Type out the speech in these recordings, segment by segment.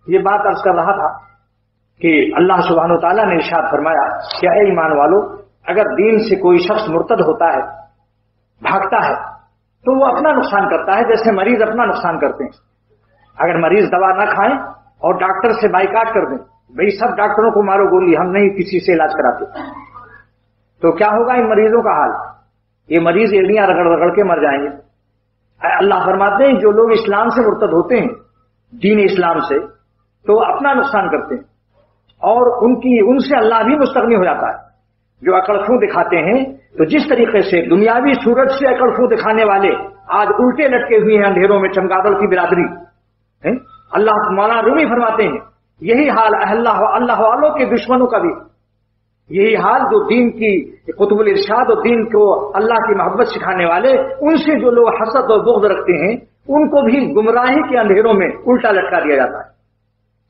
یہ بات عرض کر رہا تھا کہ اللہ سبحانہ وتعالیٰ نے ارشاد فرمایا کہ اے ایمان والو، اگر دین سے کوئی شخص مرتد ہوتا ہے، بھاگتا ہے، تو وہ اپنا نقصان کرتا ہے جیسے مریض اپنا نقصان کرتے ہیں۔ اگر مریض دوا نہ کھائیں اور ڈاکٹر سے بائیکاٹ کر دیں، بھئی سب ڈاکٹروں کو مارو گولی، ہم نہیں کسی سے علاج کراتے، تو کیا ہوگا ان مریضوں کا حال؟ یہ مریض ایڑیاں رگڑ رگڑ کے مر جائیں گے۔ اللہ فرماتے ہیں جو لوگ اسلام سے مرتد ہوتے ہیں، دین اسلام سے، تو وہ اپنا نقصان کرتے ہیں اور ان سے اللہ بھی مستغنی ہو جاتا ہے۔ جو عقل خوں دکھاتے ہیں، تو جس طریقے سے دنیاوی صورت سے عقل خوں دکھانے والے آج الٹے لٹکے ہوئے ہیں اندھیروں میں، چمگادڑ کی برادری، اللہ مولانا رومی فرماتے ہیں یہی حال اللہ والوں کے دشمنوں کا بھی، یہی حال جو دین کی قطب الارشاد اور دین کو اللہ کی محبت سکھانے والے، ان سے جو لوگ حسد اور بغض رکھتے ہیں، ان کو بھی گمراہی کے اندھیروں میں الٹا لٹکا دیا جاتا ہے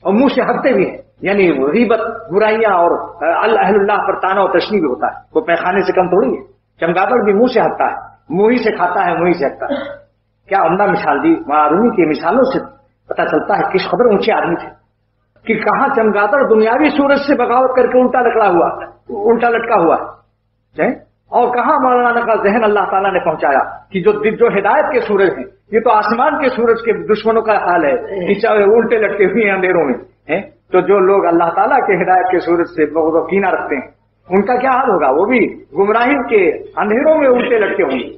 اور منہ سے ہٹتے بھی ہیں۔ یعنی غیبت، برائیاں اور اہل اللہ پر طعن و تشنیع بھی ہوتا ہے، وہ پیخانے سے کم تھوڑی ہے۔ چمگادڑ بھی منہ سے ہٹتا ہے، منہ ہی سے کھاتا ہے، منہ ہی سے ہٹتا ہے۔ کیا عمدہ مثال دی مولانا رومی کی مثالوں سے پتہ چلتا ہے کس قدر اونچے آدمی تھے کہ کہاں چمگادڑ دنیاوی صورت سے بغاوت کر کے الٹا لٹکا ہوا ہے، اور کہاں مولانا کا ذہن اللہ تعالیٰ نے پہنچایا کہ جو ہدایت کے سورج ہیں، یہ تو آسمان کے سورج کے دشمنوں کا حال ہے کہ چاہے الٹے لٹکے ہوئے ہیں اندھیروں میں، تو جو لوگ اللہ تعالیٰ کے ہدایت کے سورج سے بغض و کینہ رکھتے ہیں، ان کا کیا حال ہوگا؟ وہ بھی گمراہی کے اندھیروں میں الٹے لٹکے ہوں گے۔